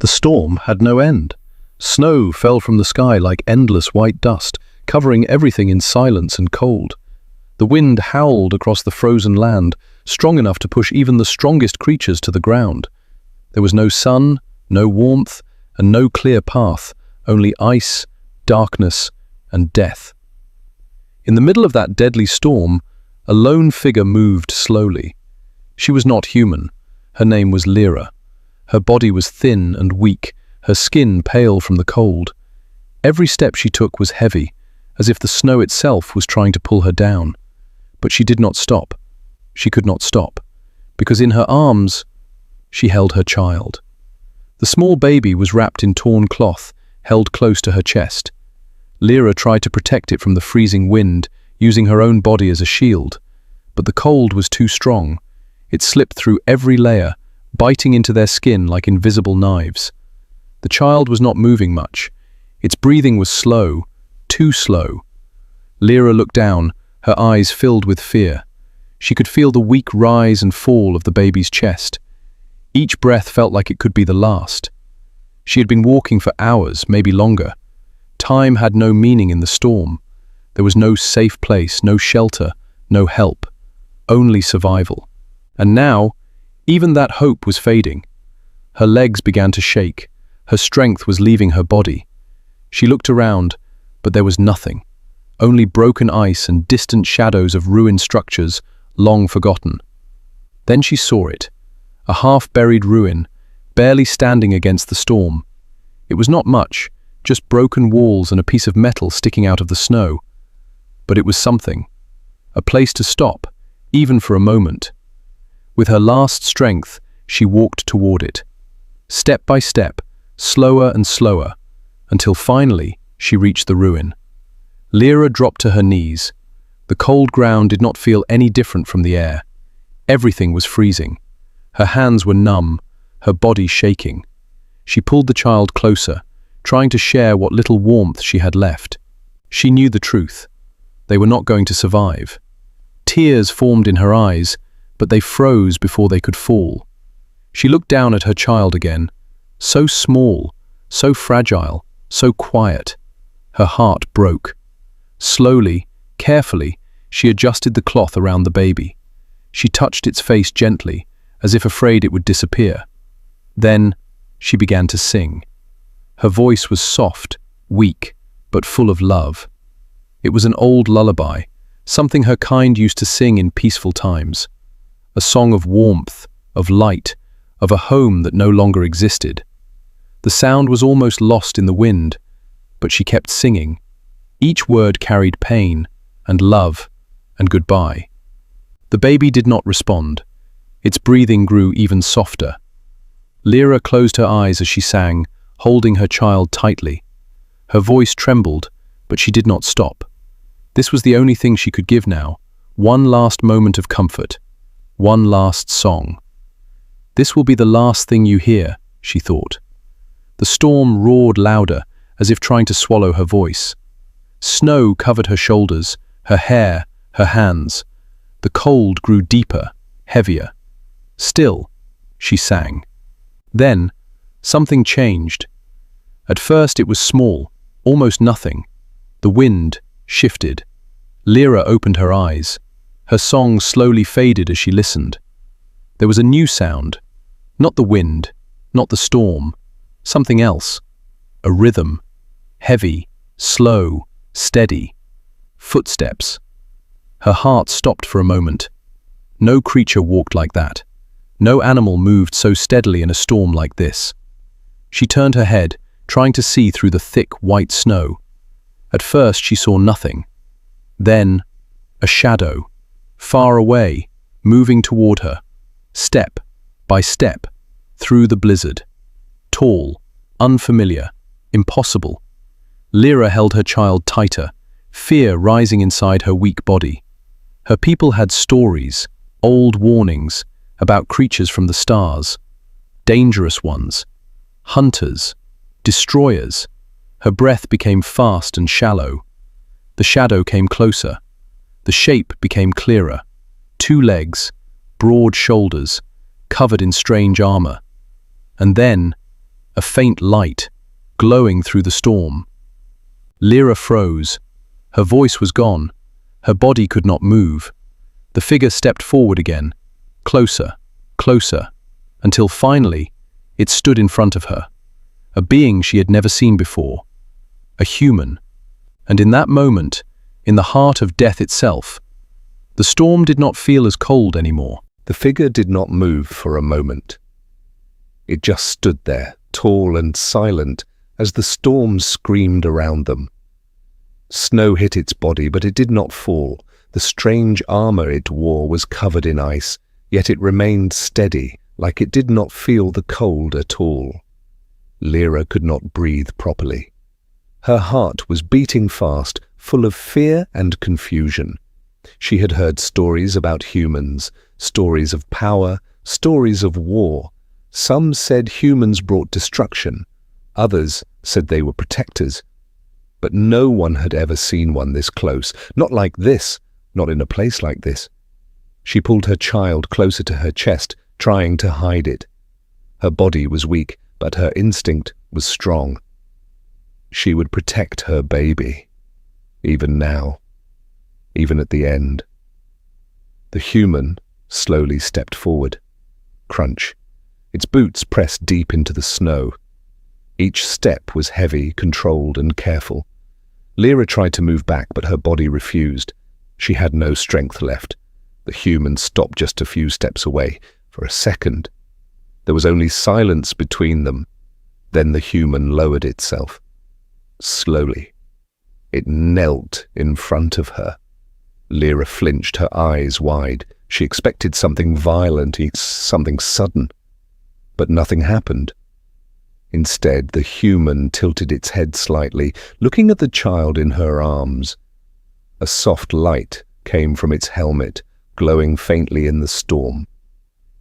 storm had no end. Snow fell from the sky like endless white dust, covering everything in silence and cold. The wind howled across the frozen land, strong enough to push even the strongest creatures to the ground. There was no sun, no warmth, and no clear path, only ice, darkness, and death. In the middle of that deadly storm, a lone figure moved slowly. She was not human. Her name was Lyra. Her body was thin and weak, her skin pale from the cold. Every step she took was heavy, as if the snow itself was trying to pull her down. But she did not stop. She could not stop, because in her arms, she held her child. The small baby was wrapped in torn cloth, held close to her chest. Lyra tried to protect it from the freezing wind, using her own body as a shield. But the cold was too strong. It slipped through every layer, biting into their skin like invisible knives. The child was not moving much. Its breathing was slow, too slow. Lyra looked down, her eyes filled with fear. She could feel the weak rise and fall of the baby's chest. Each breath felt like it could be the last. She had been walking for hours, maybe longer. Time had no meaning in the storm. There was no safe place, no shelter, no help, only survival. And now, even that hope was fading. Her legs began to shake. Her strength was leaving her body. She looked around, but there was nothing. Only broken ice and distant shadows of ruined structures, long forgotten. Then she saw it, a half-buried ruin, barely standing against the storm. It was not much, just broken walls and a piece of metal sticking out of the snow. But it was something, a place to stop, even for a moment. With her last strength, she walked toward it. Step by step, slower and slower, until finally she reached the ruin. Lyra dropped to her knees. The cold ground did not feel any different from the air. Everything was freezing. Her hands were numb, her body shaking. She pulled the child closer, trying to share what little warmth she had left. She knew the truth. They were not going to survive. Tears formed in her eyes, but they froze before they could fall. She looked down at her child again, so small, so fragile, so quiet. Her heart broke. Slowly, carefully, she adjusted the cloth around the baby. She touched its face gently, as if afraid it would disappear. Then, she began to sing. Her voice was soft, weak, but full of love. It was an old lullaby, something her kind used to sing in peaceful times. A song of warmth, of light, of a home that no longer existed. The sound was almost lost in the wind, but she kept singing. Each word carried pain, and love, and goodbye. The baby did not respond. Its breathing grew even softer. Lyra closed her eyes as she sang, holding her child tightly. Her voice trembled, but she did not stop. This was the only thing she could give now, one last moment of comfort, one last song. This will be the last thing you hear, she thought. The storm roared louder, as if trying to swallow her voice. Snow covered her shoulders, her hair, her hands. The cold grew deeper, heavier. Still, she sang. Then, something changed. At first it was small, almost nothing. The wind shifted. Lyra opened her eyes. Her song slowly faded as she listened. There was a new sound. Not the wind, not the storm. Something else. A rhythm. Heavy, slow, steady. Footsteps. Her heart stopped for a moment. No creature walked like that. No animal moved so steadily in a storm like this. She turned her head, trying to see through the thick, white snow. At first she saw nothing. Then, a shadow, far away, moving toward her, step by step, through the blizzard. Tall, unfamiliar, impossible. Lyra held her child tighter, fear rising inside her weak body. Her people had stories, old warnings, about creatures from the stars. Dangerous ones. Hunters. Destroyers. Her breath became fast and shallow. The shadow came closer. The shape became clearer. 2 legs, broad shoulders, covered in strange armor. And then, a faint light, glowing through the storm. Lyra froze. Her voice was gone. Her body could not move. The figure stepped forward again, closer, closer, until finally it stood in front of her, a being she had never seen before, a human. And in that moment, in the heart of death itself, the storm did not feel as cold anymore. The figure did not move for a moment. It just stood there, tall and silent, as the storm screamed around them. Snow hit its body, but it did not fall. The strange armor it wore was covered in ice, yet it remained steady, like it did not feel the cold at all. Lyra could not breathe properly. Her heart was beating fast, full of fear and confusion. She had heard stories about humans, stories of power, stories of war. Some said humans brought destruction. Others said they were protectors. But no one had ever seen one this close. Not like this, not in a place like this. She pulled her child closer to her chest, trying to hide it. Her body was weak, but her instinct was strong. She would protect her baby, even now, even at the end. The human slowly stepped forward. Crunch. Its boots pressed deep into the snow. Each step was heavy, controlled, and careful. Lyra tried to move back, but her body refused. She had no strength left. The human stopped just a few steps away. For a second, there was only silence between them. Then the human lowered itself. Slowly. It knelt in front of her. Lyra flinched, her eyes wide. She expected something violent, something sudden. But nothing happened. Instead, the human tilted its head slightly, looking at the child in her arms. A soft light came from its helmet, glowing faintly in the storm.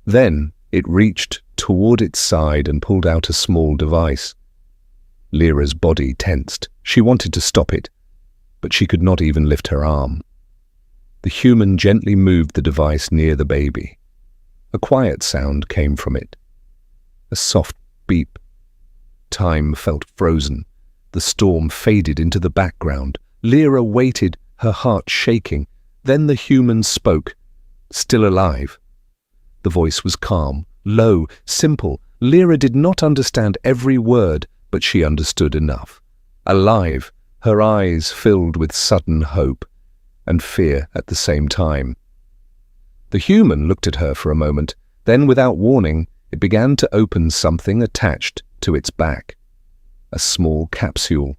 Then it reached toward its side and pulled out a small device. Lyra's body tensed. She wanted to stop it, but she could not even lift her arm. The human gently moved the device near the baby. A quiet sound came from it. A soft beep. Time felt frozen. The storm faded into the background. Lyra waited, her heart shaking. Then the human spoke, still alive. The voice was calm, low, simple. Lyra did not understand every word, but she understood enough. Alive, her eyes filled with sudden hope and fear at the same time. The human looked at her for a moment. Then, without warning, it began to open something attached to its back. A small capsule.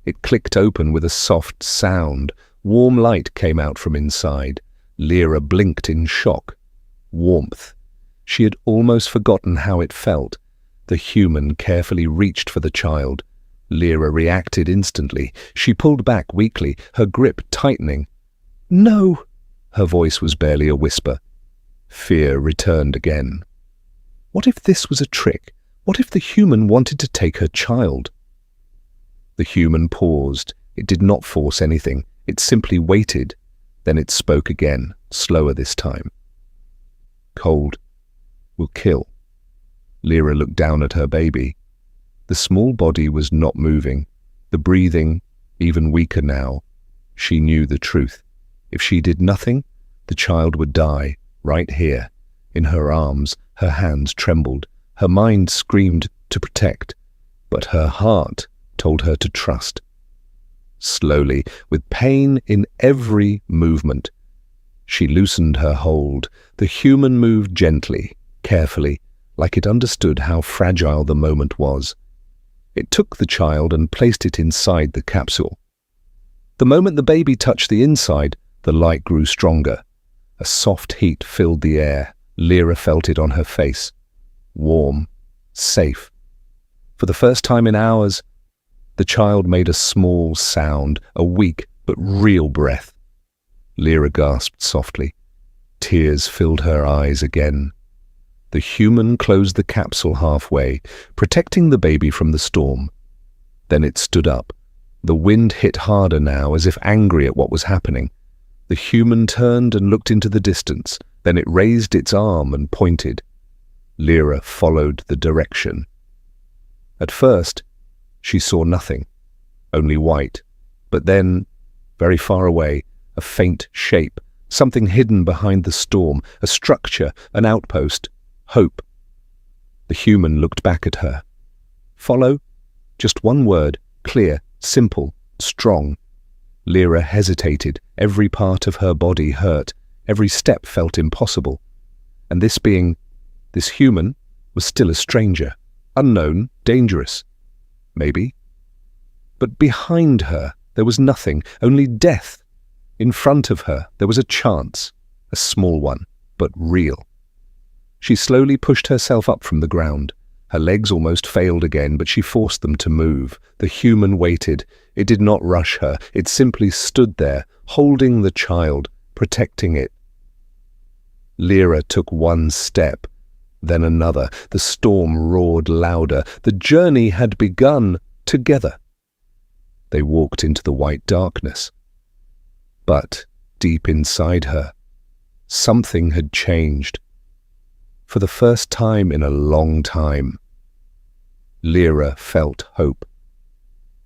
It clicked open with a soft sound. Warm light came out from inside. Lyra blinked in shock. Warmth. She had almost forgotten how it felt. The human carefully reached for the child. Lyra reacted instantly. She pulled back weakly, her grip tightening. "No!" Her voice was barely a whisper. Fear returned again. What if this was a trick? What if the human wanted to take her child? The human paused. It did not force anything. It simply waited. Then it spoke again, slower this time. "Cold will kill." Lyra looked down at her baby. The small body was not moving. The breathing, even weaker now. She knew the truth. If she did nothing, the child would die, right here. In her arms, her hands trembled. Her mind screamed to protect, but her heart told her to trust. Slowly, with pain in every movement, she loosened her hold. The human moved gently, carefully, like it understood how fragile the moment was. It took the child and placed it inside the capsule. The moment the baby touched the inside, the light grew stronger. A soft heat filled the air. Lyra felt it on her face. Warm, safe. For the first time in hours, the child made a small sound, a weak but real breath. Lyra gasped softly. Tears filled her eyes again. The human closed the capsule halfway, protecting the baby from the storm. Then it stood up. The wind hit harder now, as if angry at what was happening. The human turned and looked into the distance. Then it raised its arm and pointed. Lyra followed the direction. At first, she saw nothing, only white. But then, very far away, a faint shape, something hidden behind the storm, a structure, an outpost, hope. The human looked back at her. Follow? Just one word, clear, simple, strong. Lyra hesitated. Every part of her body hurt. Every step felt impossible. And this human, was still a stranger, unknown, dangerous. Maybe. But behind her, there was nothing, only death. In front of her, there was a chance, a small one, but real. She slowly pushed herself up from the ground. Her legs almost failed again, but she forced them to move. The human waited. It did not rush her. It simply stood there, holding the child, protecting it. Lyra took one step, then another. The storm roared louder. The journey had begun together. They walked into the white darkness. But deep inside her, something had changed. For the first time in a long time, Lyra felt hope.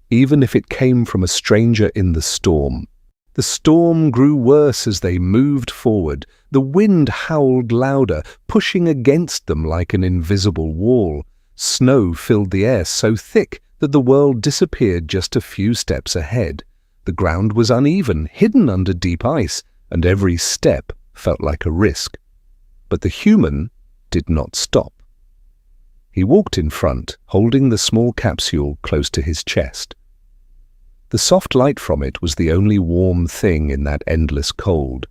Even if it came from a stranger in the storm grew worse as they moved forward. The wind howled louder, pushing against them like an invisible wall. Snow filled the air so thick that the world disappeared just a few steps ahead. The ground was uneven, hidden under deep ice, and every step felt like a risk. But the human did not stop. He walked in front, holding the small capsule close to his chest. The soft light from it was the only warm thing in that endless cold.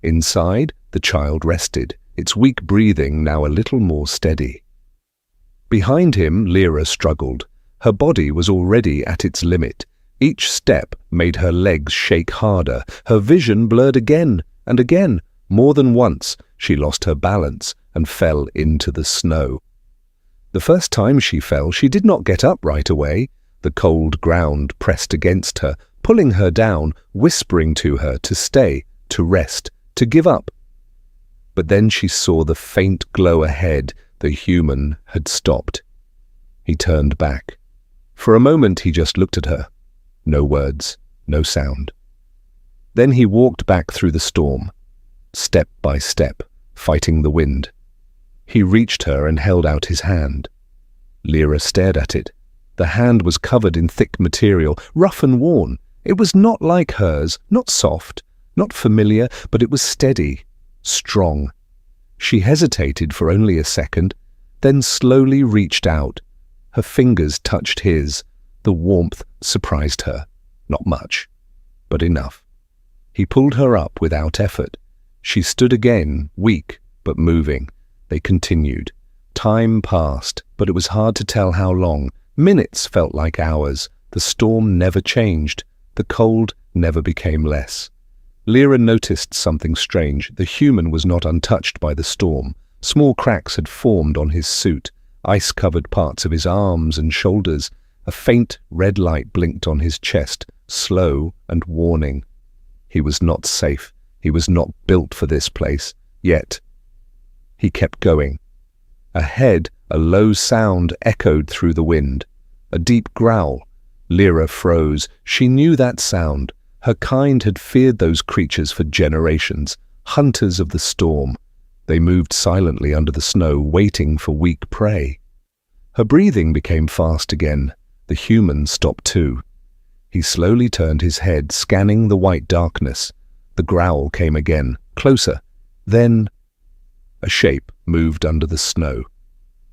Inside, the child rested, its weak breathing now a little more steady. Behind him, Lyra struggled. Her body was already at its limit. Each step made her legs shake harder. Her vision blurred again and again. More than once, she lost her balance and fell into the snow. The first time she fell, she did not get up right away. The cold ground pressed against her, pulling her down, whispering to her to stay, to rest, to give up. But then she saw the faint glow ahead. The human had stopped. He turned back. For a moment he just looked at her. No words, no sound. Then he walked back through the storm, step by step, fighting the wind. He reached her and held out his hand. Lyra stared at it. The hand was covered in thick material, rough and worn. It was not like hers, not soft, not familiar, but it was steady, strong. She hesitated for only a second, then slowly reached out. Her fingers touched his. The warmth surprised her. Not much, but enough. He pulled her up without effort. She stood again, weak but moving. They continued. Time passed, but it was hard to tell how long. Minutes felt like hours. The storm never changed. The cold never became less. Lyra noticed something strange. The human was not untouched by the storm. Small cracks had formed on his suit, ice-covered parts of his arms and shoulders. A faint red light blinked on his chest, slow and warning. He was not safe. He was not built for this place. Yet, he kept going. Ahead, a low sound echoed through the wind. A deep growl. Lyra froze. She knew that sound. Her kind had feared those creatures for generations, hunters of the storm. They moved silently under the snow, waiting for weak prey. Her breathing became fast again. The human stopped too. He slowly turned his head, scanning the white darkness. The growl came again, closer. Then a shape moved under the snow.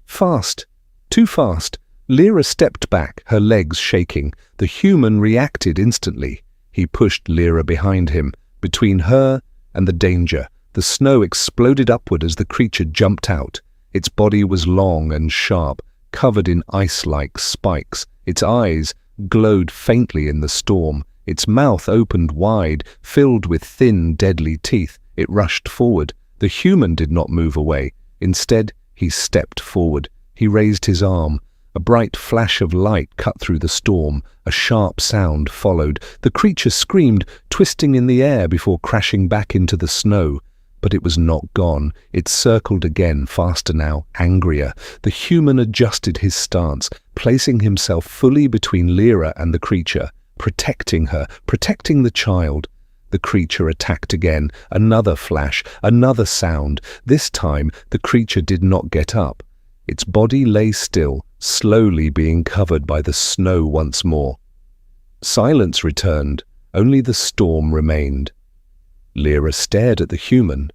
Fast, too fast. Lyra stepped back, her legs shaking. The human reacted instantly. He pushed Lyra behind him, between her and the danger. The snow exploded upward as the creature jumped out. Its body was long and sharp, covered in ice-like spikes. Its eyes glowed faintly in the storm. Its mouth opened wide, filled with thin, deadly teeth. It rushed forward. The human did not move away. Instead, he stepped forward. He raised his arm. A bright flash of light cut through the storm. A sharp sound followed. The creature screamed, twisting in the air before crashing back into the snow. But it was not gone. It circled again, faster now, angrier. The human adjusted his stance, placing himself fully between Lyra and the creature, protecting her, protecting the child. The creature attacked again. Another flash, another sound. This time, the creature did not get up. Its body lay still, slowly being covered by the snow once more. Silence returned. Only the storm remained. Lyra stared at the human.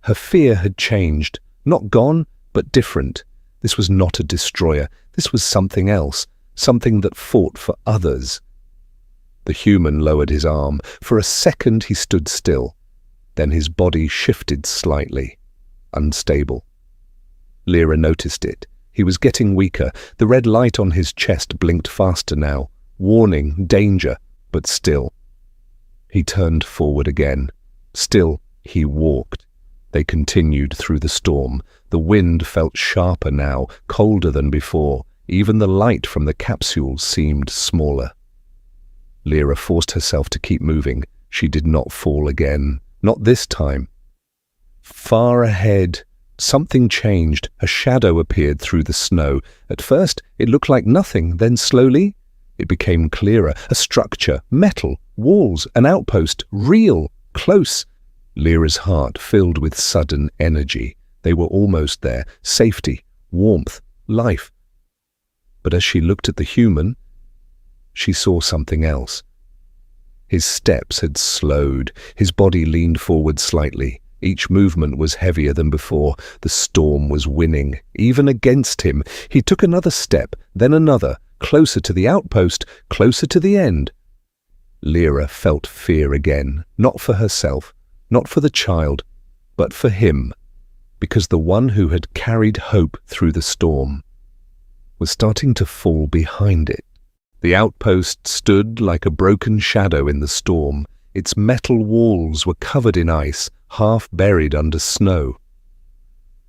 Her fear had changed. Not gone, but different. This was not a destroyer. This was something else. Something that fought for others. The human lowered his arm. For a second he stood still. Then his body shifted slightly. Unstable. Lyra noticed it. He was getting weaker. The red light on his chest blinked faster now. Warning, danger, but still. He turned forward again. Still, he walked. They continued through the storm. The wind felt sharper now, colder than before. Even the light from the capsule seemed smaller. Lyra forced herself to keep moving. She did not fall again. Not this time. Far ahead, something changed. A shadow appeared through the snow. At first, it looked like nothing. Then slowly, it became clearer. A structure, metal, walls, an outpost, real, close. Lyra's heart filled with sudden energy. They were almost there. Safety, warmth, life. But as she looked at the human, she saw something else. His steps had slowed. His body leaned forward slightly. Each movement was heavier than before. The storm was winning, even against him. He took another step, then another, closer to the outpost, closer to the end. Lyra felt fear again, not for herself, not for the child, but for him, because the one who had carried hope through the storm was starting to fall behind it. The outpost stood like a broken shadow in the storm. Its metal walls were covered in ice, half buried under snow.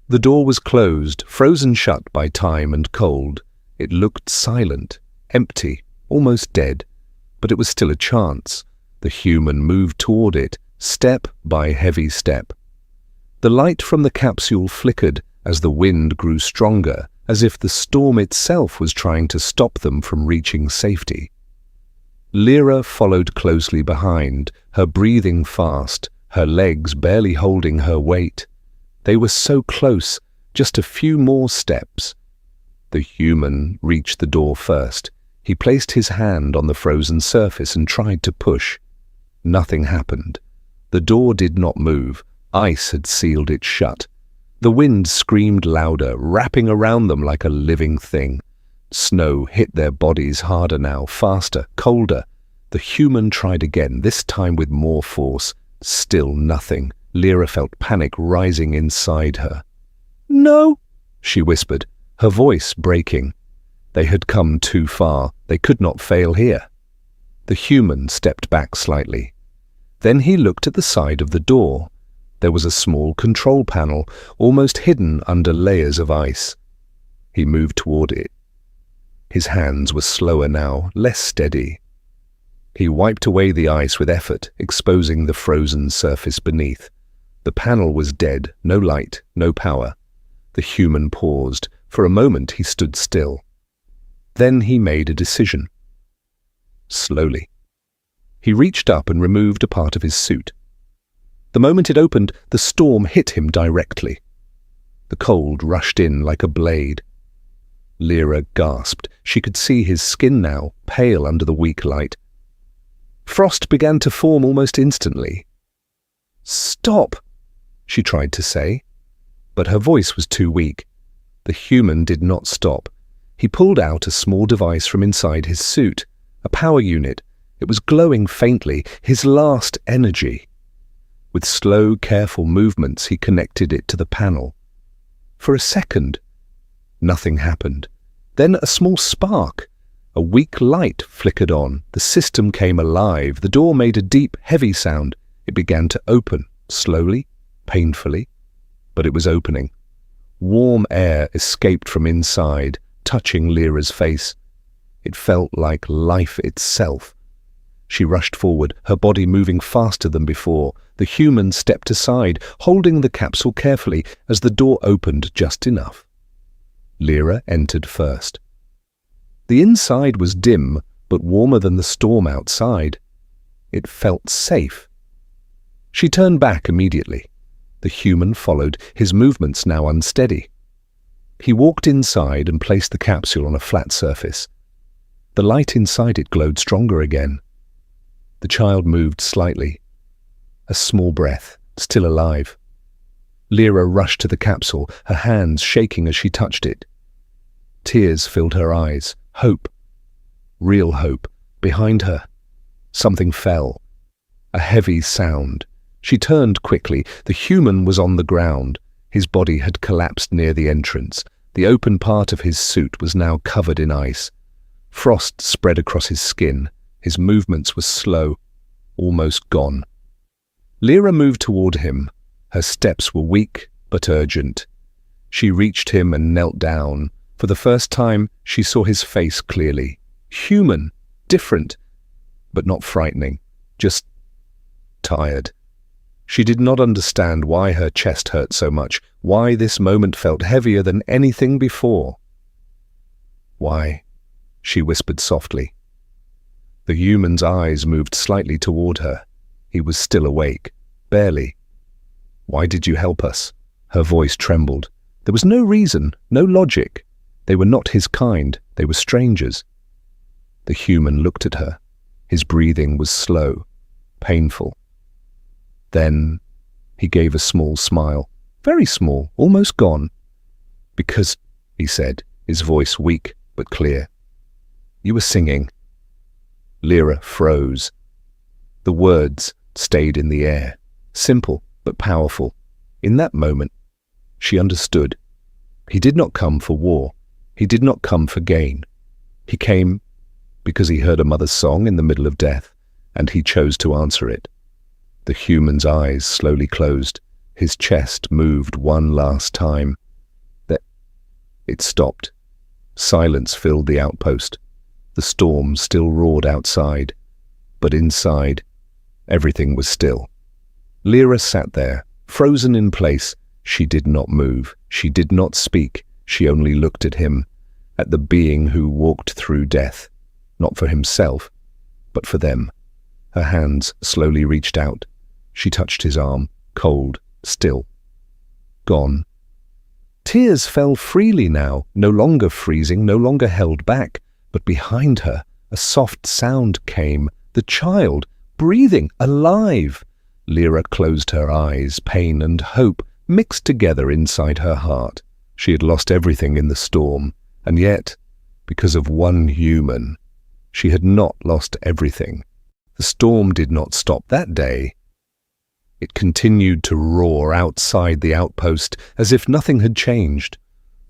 The door was closed, frozen shut by time and cold. It looked silent, empty, almost dead, but it was still a chance. The human moved toward it, step by heavy step. The light from the capsule flickered as the wind grew stronger, as if the storm itself was trying to stop them from reaching safety. Lyra followed closely behind, her breathing fast, her legs barely holding her weight. They were so close, just a few more steps. The human reached the door first. He placed his hand on the frozen surface and tried to push. Nothing happened. The door did not move. Ice had sealed it shut. The wind screamed louder, wrapping around them like a living thing. Snow hit their bodies harder now, faster, colder. The human tried again, this time with more force. Still nothing. Lyra felt panic rising inside her. "No," she whispered, her voice breaking. They had come too far. They could not fail here. The human stepped back slightly. Then he looked at the side of the door. There was a small control panel, almost hidden under layers of ice. He moved toward it. His hands were slower now, less steady. He wiped away the ice with effort, exposing the frozen surface beneath. The panel was dead, no light, no power. The human paused. For a moment he stood still. Then he made a decision. Slowly. He reached up and removed a part of his suit. The moment it opened, the storm hit him directly. The cold rushed in like a blade. Lyra gasped. She could see his skin now, pale under the weak light. Frost began to form almost instantly. "Stop," she tried to say, but her voice was too weak. The human did not stop. He pulled out a small device from inside his suit, a power unit. It was glowing faintly, his last energy. With slow, careful movements, he connected it to the panel. For a second, nothing happened. Then a small spark. A weak light flickered on. The system came alive. The door made a deep, heavy sound. It began to open, slowly, painfully, but it was opening. Warm air escaped from inside, touching Lyra's face. It felt like life itself. She rushed forward, her body moving faster than before. The human stepped aside, holding the capsule carefully as the door opened just enough. Lyra entered first. The inside was dim, but warmer than the storm outside. It felt safe. She turned back immediately. The human followed, his movements now unsteady. He walked inside and placed the capsule on a flat surface. The light inside it glowed stronger again. The child moved slightly. A small breath, still alive. Lyra rushed to the capsule, her hands shaking as she touched it. Tears filled her eyes. Hope. Real hope. Behind her. Something fell. A heavy sound. She turned quickly. The human was on the ground. His body had collapsed near the entrance. The open part of his suit was now covered in ice. Frost spread across his skin. His movements were slow, almost gone. Lyra moved toward him. Her steps were weak but urgent. She reached him and knelt down. For the first time, she saw his face clearly. Human, different, but not frightening, just tired. She did not understand why her chest hurt so much, why this moment felt heavier than anything before. "Why?" she whispered softly. The human's eyes moved slightly toward her. He was still awake, barely. "Why did you help us?" Her voice trembled. There was no reason, no logic. They were not his kind, they were strangers. The human looked at her. His breathing was slow, painful. Then he gave a small smile, very small, almost gone. "Because," he said, his voice weak but clear, "you were singing." Lyra froze. The words stayed in the air, simple but powerful. In that moment, she understood. He did not come for war. He did not come for gain. He came because he heard a mother's song in the middle of death, and he chose to answer it. The human's eyes slowly closed. His chest moved one last time. It stopped. Silence filled the outpost. The storm still roared outside, but inside, everything was still. Lyra sat there, frozen in place. She did not move. She did not speak. She only looked at him, at the being who walked through death, not for himself, but for them. Her hands slowly reached out. She touched his arm, cold, still. Gone. Tears fell freely now, no longer freezing, no longer held back, but behind her a soft sound came. The child, breathing, alive. Lyra closed her eyes. Pain and hope mixed together inside her heart. She had lost everything in the storm, and yet, because of one human, she had not lost everything. The storm did not stop that day. It continued to roar outside the outpost as if nothing had changed.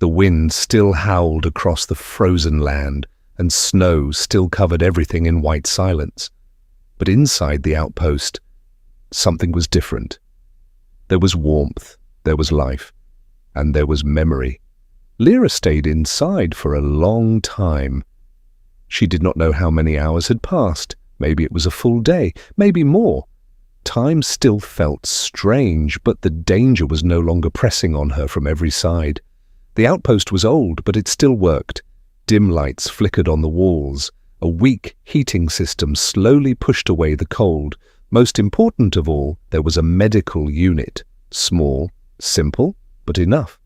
The wind still howled across the frozen land, and snow still covered everything in white silence. But inside the outpost, something was different. There was warmth, there was life, and there was memory. Lyra stayed inside for a long time. She did not know how many hours had passed. Maybe it was a full day, maybe more. Time still felt strange, but the danger was no longer pressing on her from every side. The outpost was old, but it still worked. Dim lights flickered on the walls. A weak heating system slowly pushed away the cold. Most important of all, there was a medical unit. Small, simple, but enough.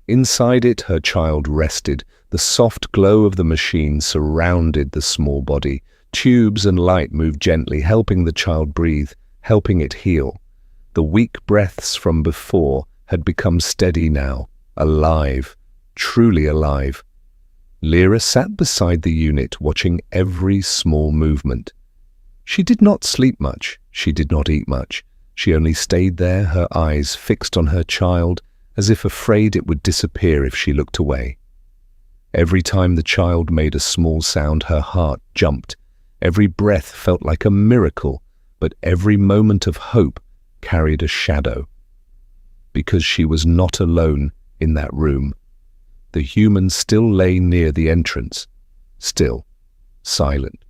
Inside it, her child rested. The soft glow of the machine surrounded the small body. Tubes and light moved gently, helping the child breathe, helping it heal. The weak breaths from before had become steady now, alive, truly alive. Lyra sat beside the unit, watching every small movement. She did not sleep much. She did not eat much. She only stayed there, her eyes fixed on her child, as if afraid it would disappear if she looked away. Every time the child made a small sound, her heart jumped. Every breath felt like a miracle, but every moment of hope carried a shadow. Because she was not alone in that room. The human still lay near the entrance, still, silent,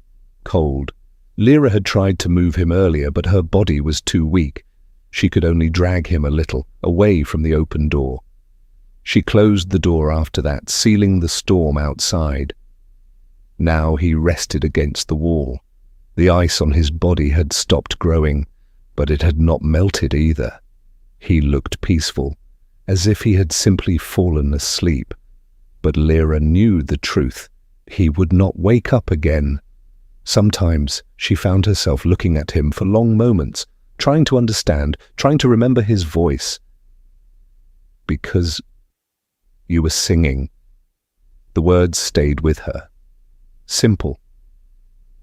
cold. Lyra had tried to move him earlier, but her body was too weak. She could only drag him a little, away from the open door. She closed the door after that, sealing the storm outside. Now he rested against the wall. The ice on his body had stopped growing, but it had not melted either. He looked peaceful, as if he had simply fallen asleep. But Lyra knew the truth. He would not wake up again. Sometimes she found herself looking at him for long moments, trying to understand, trying to remember his voice. "Because you were singing." The words stayed with her. Simple.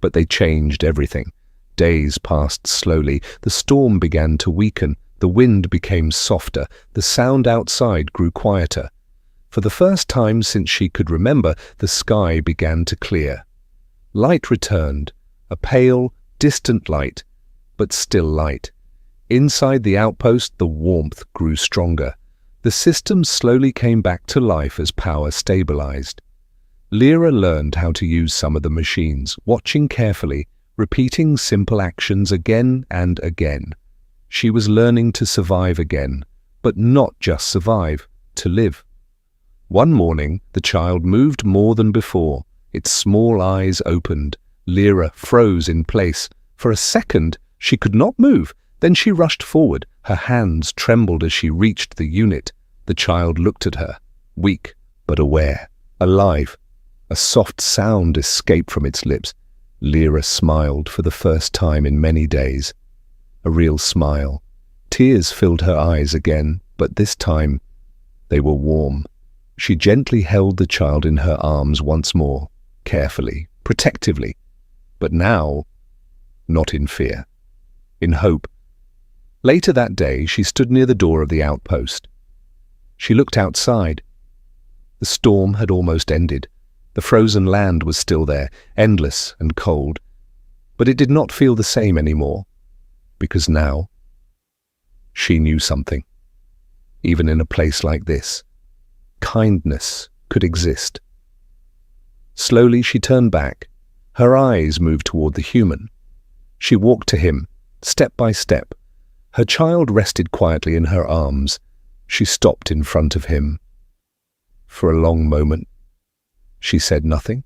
But they changed everything. Days passed slowly. The storm began to weaken. The wind became softer. The sound outside grew quieter. For the first time since she could remember, the sky began to clear. Light returned, a pale, distant light, but still light. Inside the outpost, the warmth grew stronger. The system slowly came back to life as power stabilized. Lyra learned how to use some of the machines, watching carefully, repeating simple actions again and again. She was learning to survive again, but not just survive, to live. One morning, the child moved more than before. Its small eyes opened. Lyra froze in place. For a second, she could not move. Then she rushed forward. Her hands trembled as she reached the unit. The child looked at her, weak but aware, alive. A soft sound escaped from its lips. Lyra smiled for the first time in many days. A real smile. Tears filled her eyes again, but this time they were warm. She gently held the child in her arms once more, carefully, protectively. But now, not in fear, in hope. Later that day, she stood near the door of the outpost. She looked outside. The storm had almost ended. The frozen land was still there, endless and cold. But it did not feel the same anymore, because now she knew something. Even in a place like this, kindness could exist. Slowly she turned back. Her eyes moved toward the human. She walked to him, step by step. Her child rested quietly in her arms. She stopped in front of him. For a long moment, she said nothing.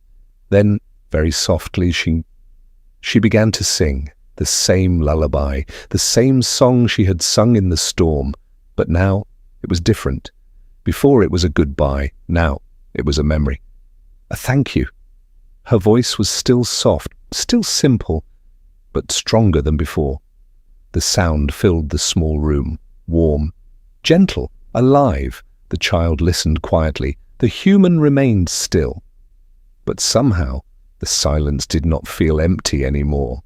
Then, very softly, she began to sing the same lullaby, the same song she had sung in the storm. But now it was different. Before it was a goodbye. Now it was a memory. A thank you. Her voice was still soft, still simple, but stronger than before. The sound filled the small room, warm, gentle, alive. The child listened quietly. The human remained still. But somehow, the silence did not feel empty anymore.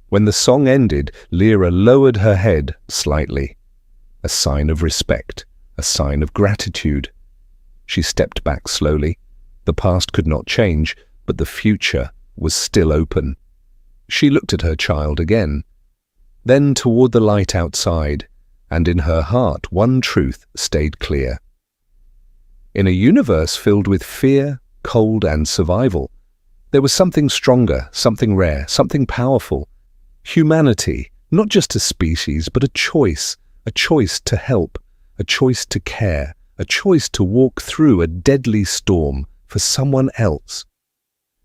When the song ended, Lyra lowered her head slightly. A sign of respect, a sign of gratitude. She stepped back slowly. The past could not change, but the future was still open. She looked at her child again, then toward the light outside, and in her heart one truth stayed clear. In a universe filled with fear, cold, and survival, there was something stronger, something rare, something powerful. Humanity, not just a species, but a choice to help, a choice to care, a choice to walk through a deadly storm for someone else.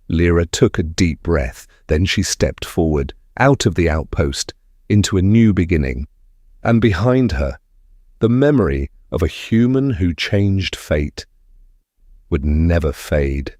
Lyra took a deep breath, then she stepped forward, out of the outpost, into a new beginning. And behind her, the memory of a human who changed fate would never fade.